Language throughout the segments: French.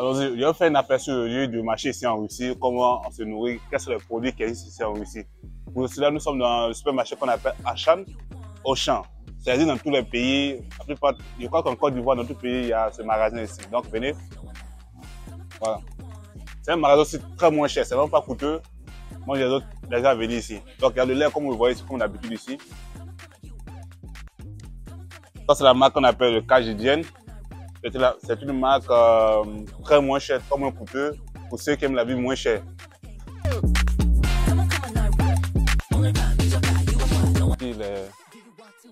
Alors, je vais faire un aperçu au lieu du marché ici en Russie, comment on se nourrit, quels sont les produits qui existent ici en Russie. Pour cela, nous sommes dans le supermarché qu'on appelle Achan, Auchan. C'est-à-dire dans tous les pays, la plupart, je crois qu'en Côte d'Ivoire, dans tout pays, il y a ce magasin ici. Donc, venez. Voilà. C'est un magasin aussi très moins cher, c'est vraiment pas coûteux. Moi, j'ai d'autres gens à venir ici. Donc, il y a le lait, comme vous le voyez, comme d'habitude ici. Ça, c'est la marque qu'on appelle le Kajidien. C'est une marque très moins chère, très moins coûteuse pour ceux qui aiment la vie moins chère.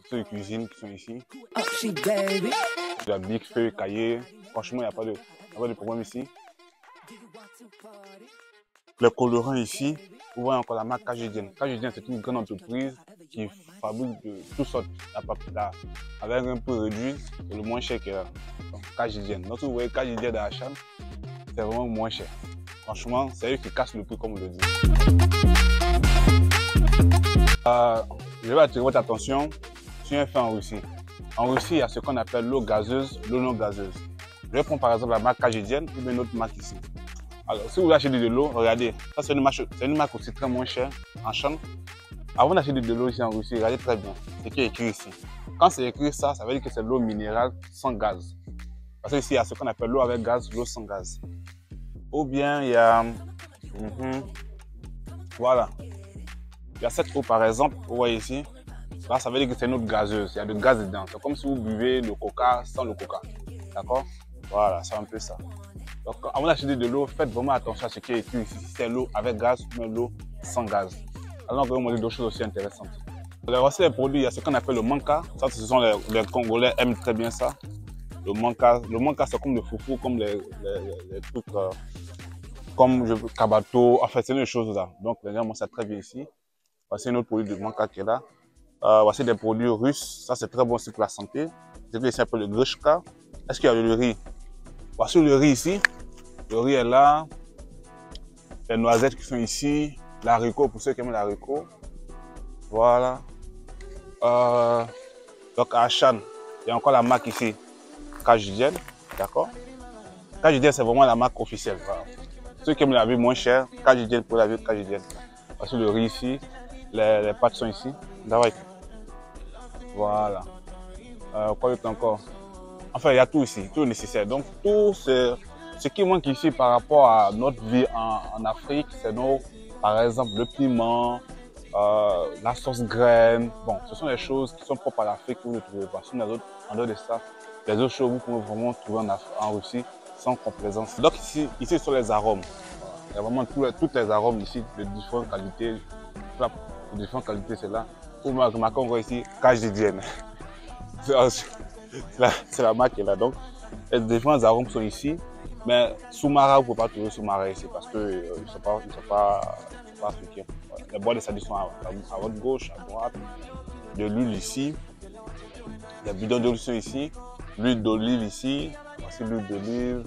Ceux de cuisine qui sont ici. La Big Feuille, Cahier. Franchement, il n'y a pas de problème ici. Les colorants ici, vous voyez encore la marque Kajidien. Kajidien, c'est une grande entreprise qui fabrique de toutes sortes d'appareils avec un peu réduit et le moins cher qu'il y a. Donc, Kajidien. Donc, vous voyez Kajidien dans la chaîne, c'est vraiment moins cher. Franchement, c'est eux qui cassent le prix, comme on le dit. Je vais attirer votre attention sur un fait en Russie. En Russie, il y a ce qu'on appelle l'eau gazeuse, l'eau non gazeuse. Je vais prendre par exemple la marque Kajidien ou une autre marque ici. Alors, si vous achetez de l'eau, regardez, ça c'est une marque aussi très moins chère en Chine. Avant d'acheter de l'eau ici en Russie, regardez très bien ce qui est écrit ici. Quand c'est écrit ça, ça veut dire que c'est l'eau minérale sans gaz. Parce que ici, il y a ce qu'on appelle l'eau avec gaz, l'eau sans gaz. Ou bien il y a, voilà, il y a cette eau par exemple, vous voyez ici. Là, ça veut dire que c'est une eau gazeuse, il y a du gaz dedans. C'est comme si vous buvez le coca sans le coca. D'accord? Voilà, c'est un peu ça. Donc, avant d'acheter de l'eau, faites vraiment attention à ce qui est écrit ici. Si c'est l'eau avec gaz ou l'eau sans gaz. Alors, on va vous montrer d'autres choses aussi intéressantes. Alors, aussi les produits, il y a ce qu'on appelle le manka. Ça, ce sont les Congolais aiment très bien ça. Le manka, c'est comme le foufou, comme les trucs, comme kabato. Enfin, c'est une chose là. Donc, les gens mangent ça très bien ici. Voici un autre produit de manka qui est là. Voici des produits russes. Ça, c'est très bon aussi pour la santé. C'est ici un peu le grishka. Est-ce qu'il y a le riz? Voici le riz ici. Le riz est là. Les noisettes qui sont ici. L'haricot pour ceux qui aiment l'haricot. Voilà. Donc à Achan, il y a encore la marque ici, Kajidien. D'accord? Kajidien, c'est vraiment la marque officielle. Voilà. Ceux qui aiment la vie moins chère, Kajidien pour la vie Kajidien. Voici le riz ici. Les pâtes sont ici. Voilà. Quoi d'autre encore? Enfin, il y a tout ici, tout nécessaire. Donc, tout ce qui manque ici par rapport à notre vie en Afrique, c'est par exemple, le piment, la sauce graine. Bon, ce sont des choses qui sont propres à l'Afrique que vous ne trouvez pas. Sinon, en dehors de ça, les autres choses, vous pouvez vraiment trouver en Russie sans complaisance. Donc, ici, ce sont les arômes. Il y a vraiment toutes les arômes ici de différentes qualités. De différentes qualités, c'est là. Vous remarquez, on voit ici, Kajidien. C'est la marque qui est là. Donc, les différents arômes sont ici. Mais Soumara, vous ne pouvez pas trouver Soumara ici parce qu'ils ne sont pas africains. Voilà. Les boîtes de sardines sont à votre gauche, à droite. De l'huile ici. Les bidons d'huile sont ici. L'huile d'olive ici. Voici l'huile d'olive.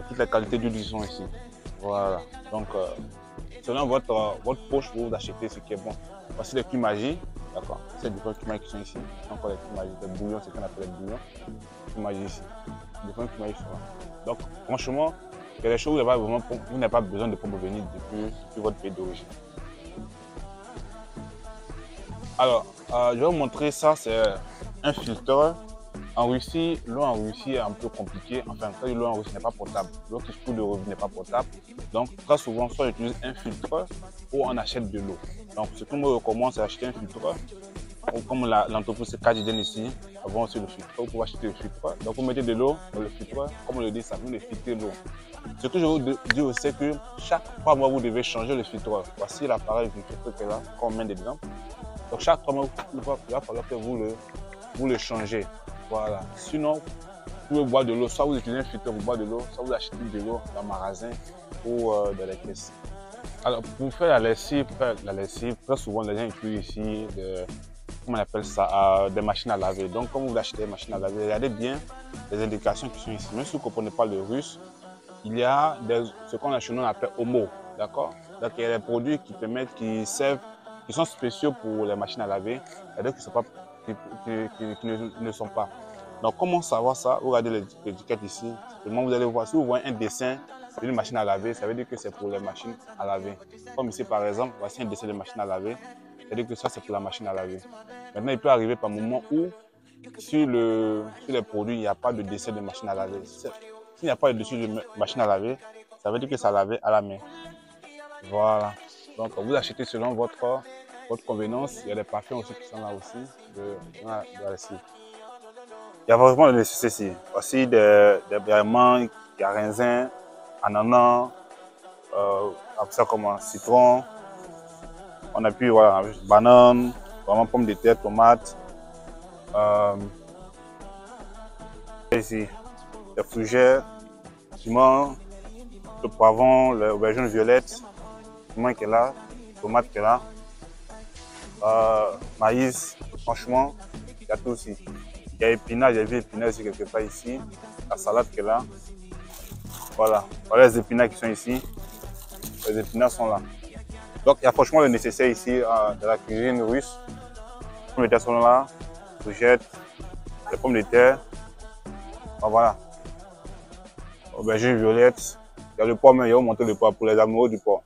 Toutes les qualités d'huile sont ici. Voilà. Donc, selon votre poche, vous achetez ce qui est bon. Voici les Kimagi. D'accord. C'est différents Kimagi qui sont ici. Encore les Kimagi, les bouillons, c'est ce qu'on appelle les bouillons. Kimagi ici. Différents Kimagi sont là. Donc, franchement, il y a des choses où vous n'avez pas besoin de venir depuis votre pays d'origine. Alors, je vais vous montrer ça, c'est un filtreur. En Russie, l'eau en Russie est un peu compliquée. Enfin, l'eau en Russie n'est pas potable. L'eau qui coule de robinet n'est pas potable. Donc, très souvent, soit on utilise un filtreur ou on achète de l'eau. Donc, ce que moi je recommande, c'est acheter un filtreur. Comme l'entreprise Kajidien ici, avant aussi le filtreur, vous pouvez acheter le filtreur. Donc, vous mettez de l'eau dans le filtreur. Comme on le dit, ça vient de filtrer l'eau. Ce que je vous dis aussi, c'est que chaque 3 mois, vous devez changer le filtreur. Voici l'appareil filtreur qui est là, comme on met dedans. Donc, chaque 3 mois, il va falloir que vous le changez. Voilà. Sinon, vous pouvez boire de l'eau. Soit vous utilisez un filtre pour boire de l'eau, soit vous achetez de l'eau dans le magasin ou dans les caisses. Alors, pour faire la lessive, très souvent, les gens utilisent ici, comment on appelle ça, des machines à laver. Donc, quand vous achetez des machines à laver, regardez bien les indications qui sont ici. Même si vous ne comprenez pas le russe, il y a ce qu'on appelle homo. D'accord? Donc, il y a des produits qui permettent, qui sont spéciaux pour les machines à laver, et d'autres qui ne sont pas. Donc, comment savoir ça? Vous regardez l'étiquette ici. Simplement, vous allez voir, si vous voyez un dessin d'une machine à laver, ça veut dire que c'est pour les machines à laver. Comme ici, par exemple, voici un dessin de machine à laver. Ça veut dire que ça, c'est pour la machine à laver. Maintenant, il peut arriver par moment où, sur les produits, il n'y a pas de dessin de machine à laver. S'il n'y a pas de dessin de machine à laver, ça veut dire que ça lavé à la main. Voilà. Donc, vous achetez selon votre convenance. Il y a des parfums aussi qui sont là aussi. Il y a vraiment le nécessaire ici. Voici des mangues, il y a raisin, ananas, après ça comment, citron. On a pu, voilà, banane, vraiment pommes de terre, tomates. Ici, les fougères, piment, le poivron, l'aubergine violette, piment qui est là, tomate qui est là, maïs, franchement, il y a tout aussi. Il y a épinards, j'ai vu épinards aussi quelque part ici, la salade qui est là. Voilà, voilà les épinards qui sont ici, les épinards sont là. Donc il y a franchement le nécessaire ici de la cuisine russe. Les pommes de terre sont là, courgettes, les pommes de terre. Voilà. Aubergine violette. Il y a le poids, mais il y a monté le poids pour les amoureux du poids.